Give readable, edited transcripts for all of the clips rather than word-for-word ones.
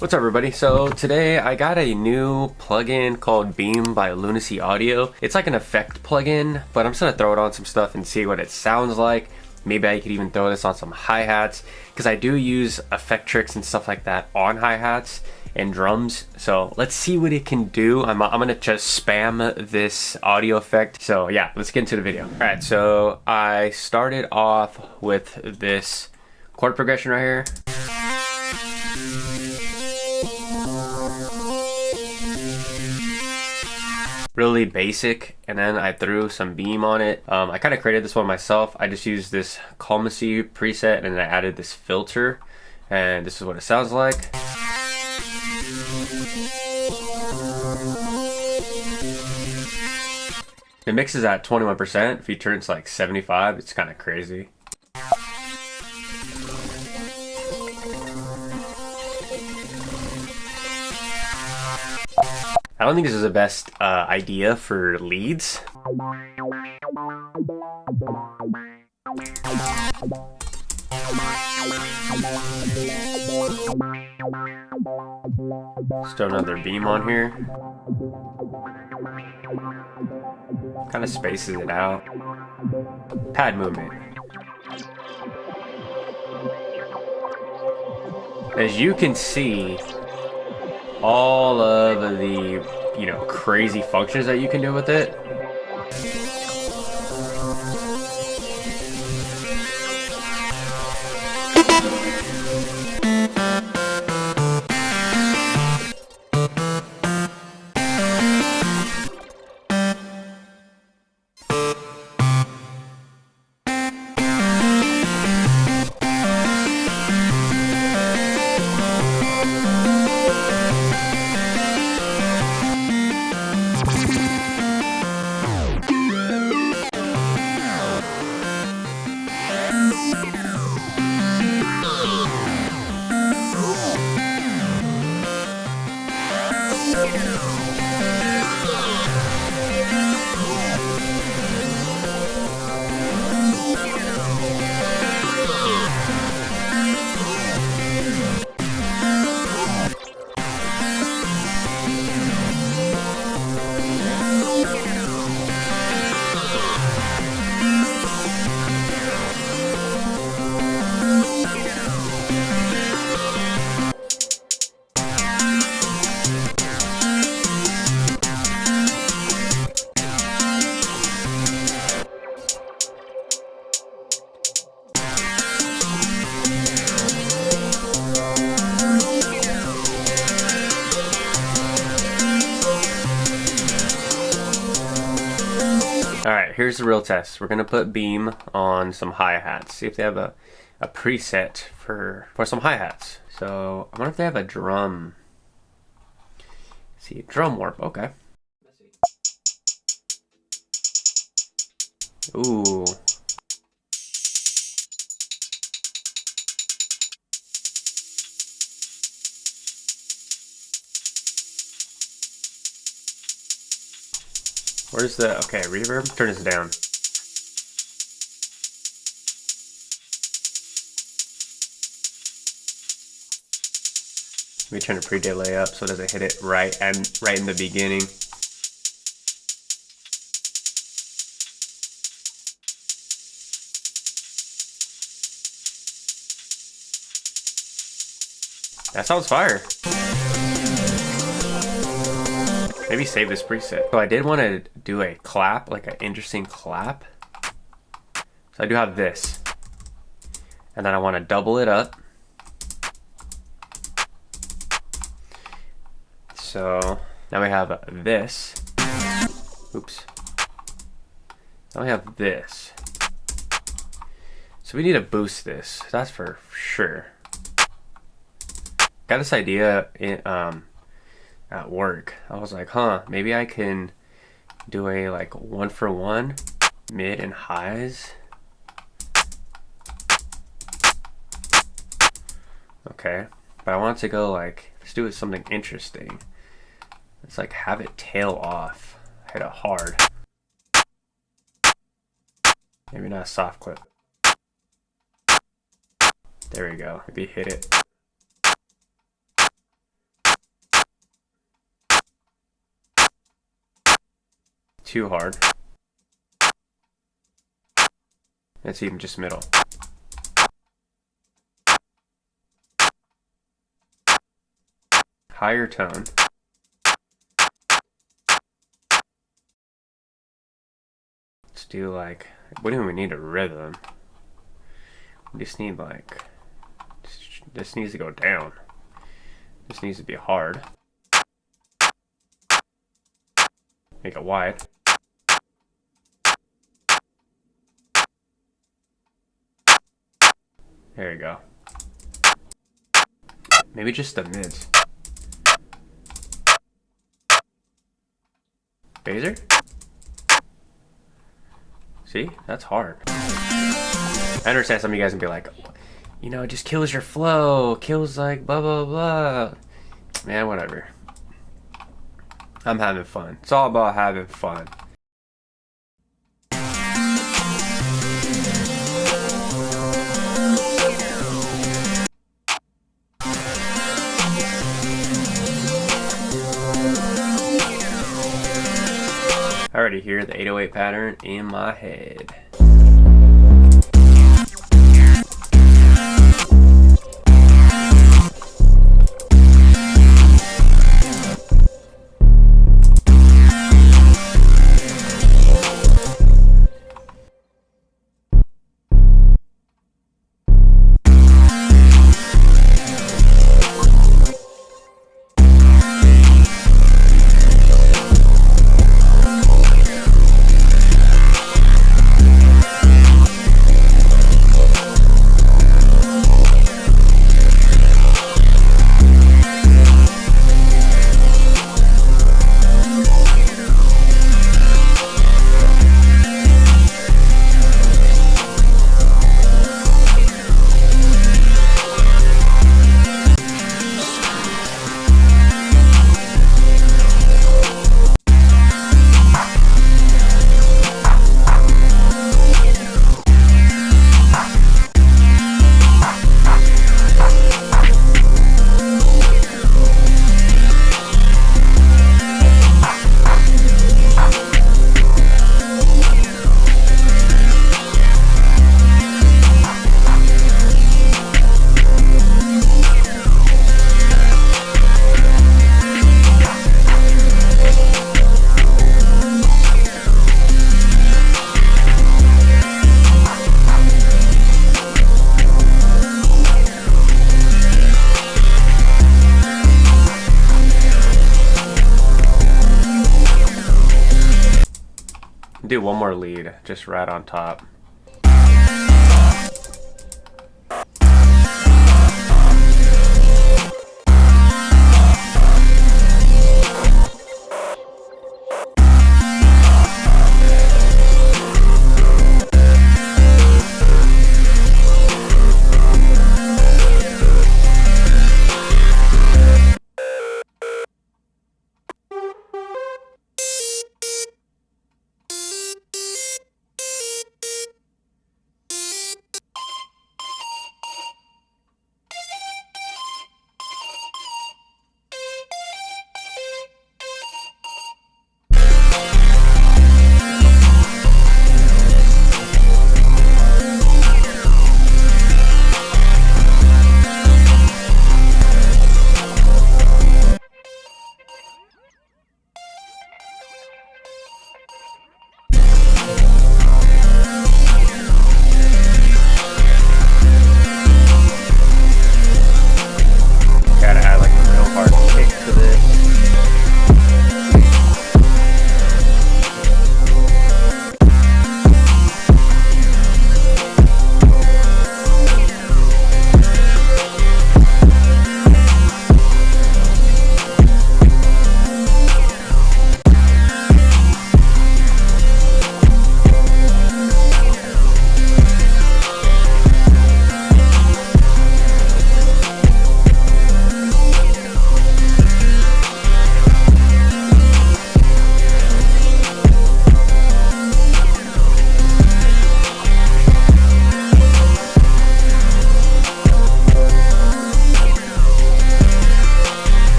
What's up everybody? So today I got a new plugin called Beam by Lunacy Audio. It's like an effect plugin, but I'm just gonna throw it on some stuff and see what it sounds like. Maybe I could even throw this on some hi-hats because I do use effect tricks and stuff like that on hi-hats and drums. So let's see what it can do. I'm gonna just spam this audio effect. So yeah, let's get into the video. All right, so I started off with this chord progression right here. Really basic, and then I threw some beam on it. I kind of created this one myself. I just used this Lunacy preset and then I added this filter, and this is what it sounds like. It mixes at 21%. If you turn it to like 75, it's kind of crazy. I don't think this is the best idea for leads. Just throw another beam on here. Kind of spaces it out. Pad movement. As you can see, all of the, crazy functions that you can do with it. Alright, here's the real test. We're gonna put beam on some hi-hats. See if they have a preset for some hi-hats. So I wonder if they have a drum. Let's see, drum warp, okay. Ooh. Where's the, okay, reverb? Turn this down. Let me turn the pre-delay up so it doesn't hit it right in the beginning. That sounds fire. Maybe save this preset. So I did want to do a clap, like an interesting clap. So I do have this. And then I want to double it up. So now we have this. Oops. Now we have this. So we need to boost this. That's for sure. Got this idea at work. I was like, maybe I can do a like 1-for-1 mid and highs. Okay, but I want to go like, let's do something interesting. Let's like have it tail off, hit it hard. Maybe not a soft clip. There we go, maybe hit it. too hard. It's even just middle. Higher tone. Let's do like, we don't even need a rhythm. We just need like, this needs to go down. This needs to be hard. Make it wide. There you go. Maybe just the mids. Phaser? See? That's hard. I understand some of you guys can be like, you know, it just kills your flow, kills like blah blah blah. Man, whatever. I'm having fun. It's all about having fun. I already hear the 808 pattern in my head. Do one more lead, just right on top.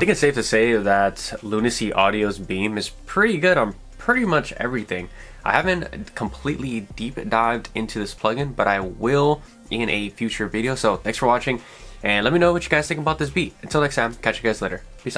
think it's safe to say that Lunacy Audio's Beam is pretty good on pretty much everything. I haven't completely deep dived into this plugin, but I will in a future video. So thanks for watching, and let me know what you guys think about this beat. Until next time, catch you guys later. Peace out.